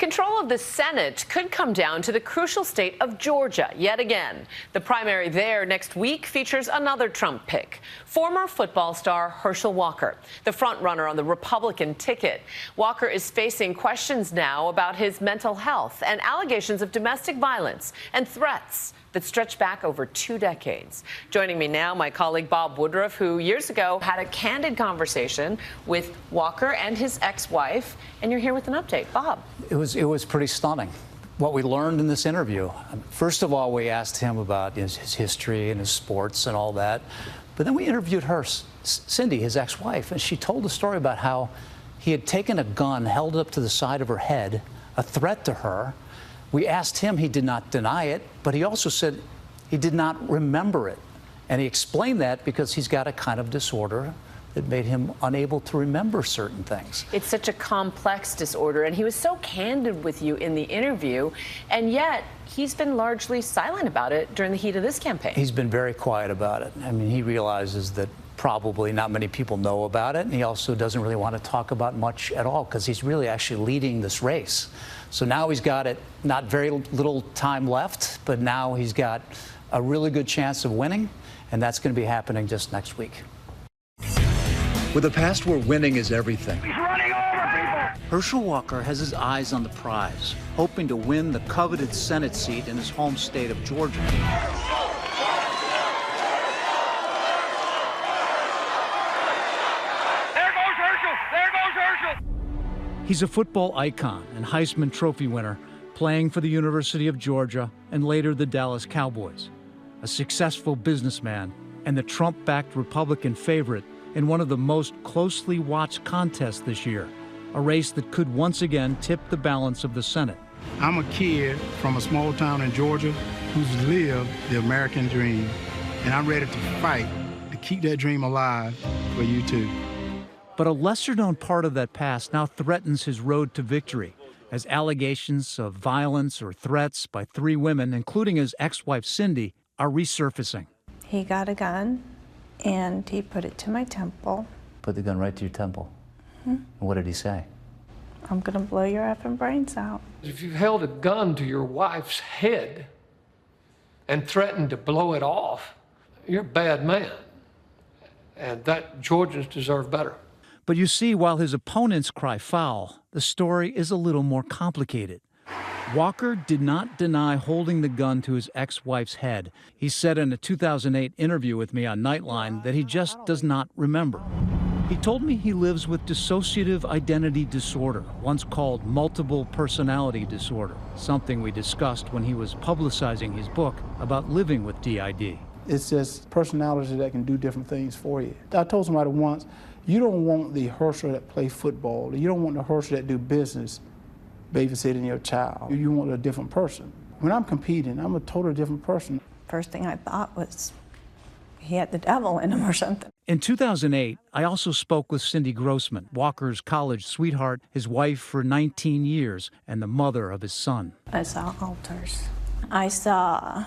Control of the Senate could come down to the crucial state of Georgia yet again. The primary there next week features another Trump pick, former football star Herschel Walker, the frontrunner on the Republican ticket. Walker is facing questions now about his mental health and allegations of domestic violence and threats that stretch back over 2 decades. Joining me now, my colleague Bob Woodruff, who years ago had a candid conversation with Walker and his ex-wife, and you're here with an update. Bob. It was pretty stunning what we learned in this interview. First of all, we asked him about his history and his sports and all that, but then we interviewed her, Cindy, his ex-wife, and she told the story about how he had taken a gun, held it up to the side of her head, a threat to her. We asked him, he did not deny it, but he also said he did not remember it. And he explained that because he's got a kind of disorder that made him unable to remember certain things. It's such a complex disorder, and he was so candid with you in the interview, and yet he's been largely silent about it during the heat of this campaign. He's been very quiet about it. I mean, he realizes that probably not many people know about it, and he also doesn't really want to talk about much at all because he's really actually leading this race. So now he's got it, not very little time left, but now he's got a really good chance of winning, and that's going to be happening just next week. With a past where winning is everything, He's running over people! Herschel Walker has his eyes on the prize, hoping to win the coveted Senate seat in his home state of Georgia. There goes Herschel! There goes Herschel! He's a football icon and Heisman Trophy winner, playing for the University of Georgia and later the Dallas Cowboys. A successful businessman and the Trump-backed Republican favorite in one of the most closely watched contests this year, a race that could once again tip the balance of the Senate. I'm a kid from a small town in Georgia who's lived the American dream, and I'm ready to fight to keep that dream alive for you too. But a lesser-known part of that past now threatens his road to victory, as allegations of violence or threats by 3 women, including his ex-wife Cindy, are resurfacing. He got a gun, and he put it to my temple. Put the gun right to your temple. And what did he say? I'm gonna blow your effing brains out. If you held a gun to your wife's head and threatened to blow it off, you're a bad man. And that Georgians deserve better. But you see, while his opponents cry foul, the story is a little more complicated. Walker did not deny holding the gun to his ex-wife's head. He said in a 2008 interview with me on Nightline that he just does not remember. He told me he lives with dissociative identity disorder, once called multiple personality disorder, something we discussed when he was publicizing his book about living with DID. It's just personality that can do different things for you. I told somebody once, you don't want the Herschel that play football. You don't want the Herschel that do business babysitting your child. You want a different person. When I'm competing, I'm a totally different person. First thing I thought was he had the devil in him or something. In 2008, I also spoke with Cindy Grossman, Walker's college sweetheart, his wife for 19 years, and the mother of his son. I saw altars. I saw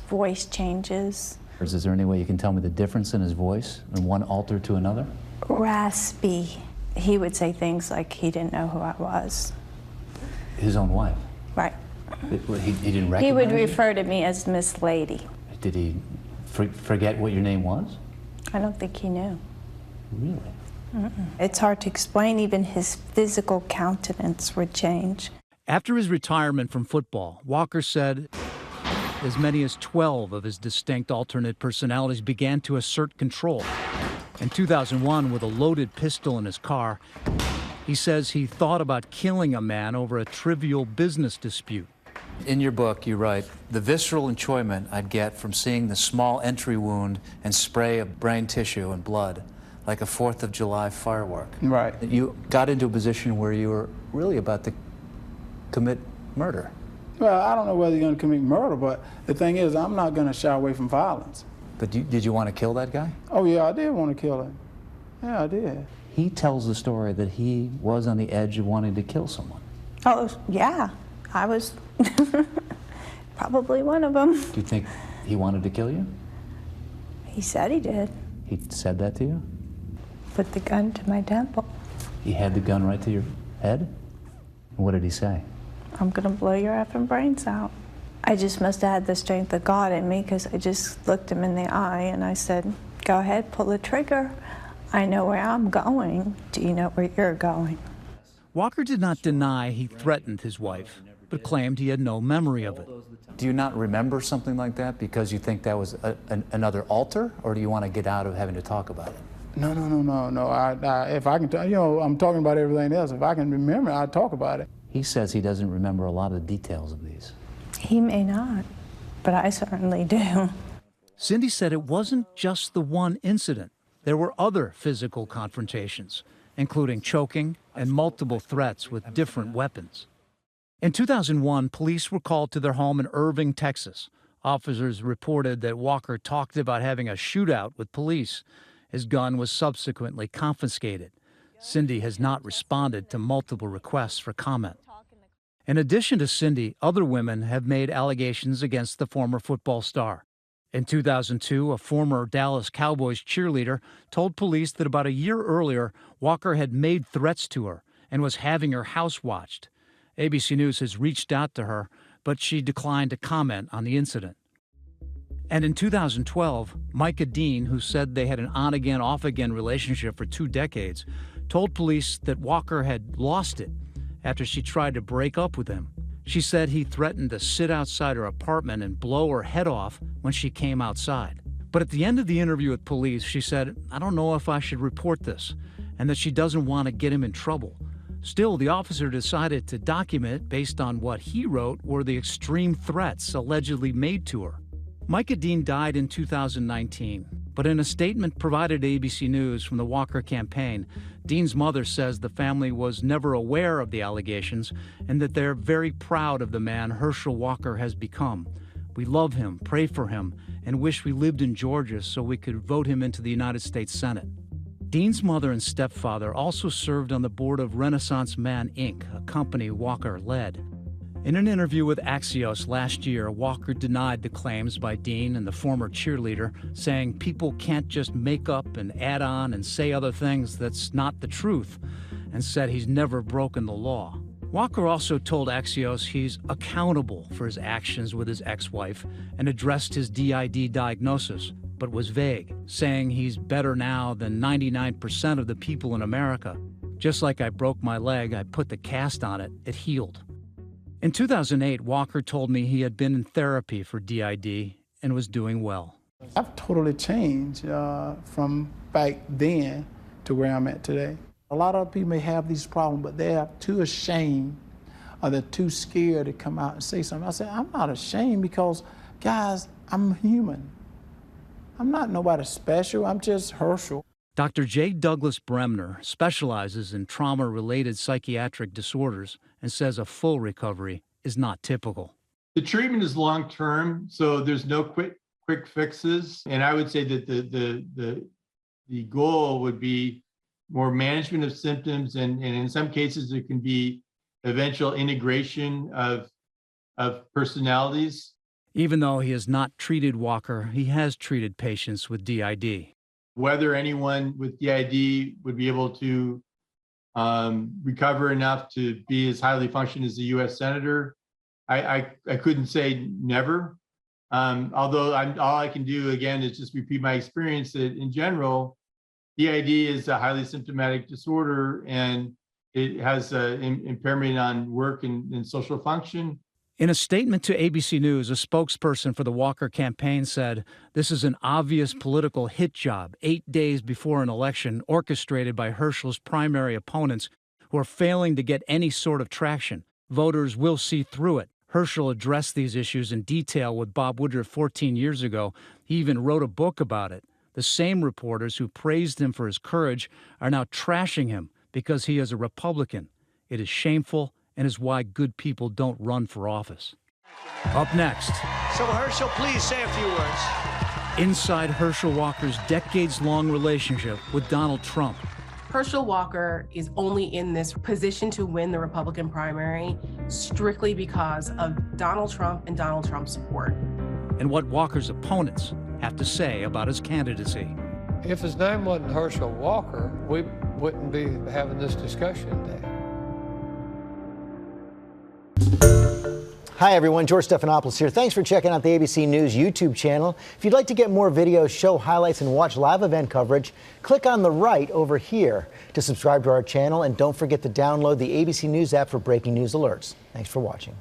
voice changes. Is there any way you can tell me the difference in his voice from one altar to another? Raspy. He would say things like he didn't know who I was. His own wife? Right. He didn't recognize He would you? refer to me as Miss Lady. Did he forget what your name was? I don't think he knew. Really? It's hard to explain. Even his physical countenance would change. After his retirement from football, Walker said as many as 12 of his distinct alternate personalities began to assert control. In 2001, with a loaded pistol in his car, he says he thought about killing a man over a trivial business dispute. In your book, you write, the visceral enjoyment I'd get from seeing the small entry wound and spray of brain tissue and blood, like a 4th of July firework. Right. You got into a position where you were really about to commit murder. Well, I don't know whether you're going to commit murder, but the thing is, I'm not going to shy away from violence. But did you want to kill that guy? Oh, yeah, I did want to kill him. Yeah, I did. He tells the story that he was on the edge of wanting to kill someone. Oh, yeah. I was probably one of them. Do you think he wanted to kill you? He said he did. He said that to you? Put the gun to my temple. He had the gun right to your head? What did he say? I'm going to blow your effing brains out. I just must have had the strength of God in me, because I just looked him in the eye and I said, go ahead, pull the trigger. I know where I'm going. Do you know where you're going? Walker did not deny he threatened his wife, but claimed he had no memory of it. Do you not remember something like that because you think that was another alter, or do you want to get out of having to talk about it? No. If I can, I'm talking about everything else. If I can remember, I'd talk about it. He says he doesn't remember a lot of the details of these. He may not, but I certainly do. Cindy said it wasn't just the one incident. There were other physical confrontations, including choking and multiple threats with different weapons. In 2001, police were called to their home in Irving, Texas. Officers reported that Walker talked about having a shootout with police. His gun was subsequently confiscated. Cindy has not responded to multiple requests for comment. In addition to Cindy, other women have made allegations against the former football star. In 2002, a former Dallas Cowboys cheerleader told police that about a year earlier, Walker had made threats to her and was having her house watched. ABC News has reached out to her, but she declined to comment on the incident. And in 2012, Micah Dean, who said they had an on-again, off-again relationship for 2 decades, told police that Walker had lost it after she tried to break up with him. She said he threatened to sit outside her apartment and blow her head off when she came outside. But at the end of the interview with police, she said, I don't know if I should report this, and that she doesn't want to get him in trouble. Still, the officer decided to document based on what he wrote were the extreme threats allegedly made to her. Micah Dean died in 2019, but in a statement provided to ABC News from the Walker campaign, Dean's mother says the family was never aware of the allegations and that they're very proud of the man Herschel Walker has become. We love him, pray for him, and wish we lived in Georgia so we could vote him into the United States Senate. Dean's mother and stepfather also served on the board of Renaissance Man, Inc., a company Walker led. In an interview with Axios last year, Walker denied the claims by Dean and the former cheerleader, saying people can't just make up and add on and say other things that's not the truth, and said he's never broken the law. Walker also told Axios he's accountable for his actions with his ex-wife and addressed his DID diagnosis, but was vague, saying he's better now than 99% of the people in America. Just like I broke my leg, I put the cast on it, it healed. In 2008, Walker told me he had been in therapy for DID and was doing well. I've totally changed from back then to where I'm at today. A lot of people may have these problems, but they are too ashamed or they're too scared to come out and say something. I said, I'm not ashamed because, guys, I'm human. I'm not nobody special. I'm just Herschel. Dr. J. Douglas Bremner specializes in trauma-related psychiatric disorders and says a full recovery is not typical. The treatment is long-term, so there's no quick fixes. And I would say that the goal would be more management of symptoms, and in some cases there can be eventual integration of personalities. Even though he has not treated Walker, he has treated patients with DID. Whether anyone with DID would be able to recover enough to be as highly functioning as a U.S. Senator, I couldn't say never. Although all I can do, again, is just repeat my experience that in general, DID is a highly symptomatic disorder and it has an impairment on work and social function. In a statement to ABC News, a spokesperson for the Walker campaign said, "This is an obvious political hit job 8 days before an election orchestrated by Herschel's primary opponents who are failing to get any sort of traction. Voters will see through it." Herschel addressed these issues in detail with Bob Woodruff 14 years ago. He even wrote a book about it. The same reporters who praised him for his courage are now trashing him because he is a Republican. It is shameful and is why good people don't run for office. Up next. So Herschel, please say a few words. Inside Herschel Walker's decades-long relationship with Donald Trump. Herschel Walker is only in this position to win the Republican primary strictly because of Donald Trump and Donald Trump's support. And what Walker's opponents have to say about his candidacy. If his name wasn't Herschel Walker, we wouldn't be having this discussion today. Hi, everyone. George Stephanopoulos here. Thanks for checking out the ABC News YouTube channel. If you'd like to get more videos, show highlights, and watch live event coverage, click on the right over here to subscribe to our channel. And don't forget to download the ABC News app for breaking news alerts. Thanks for watching.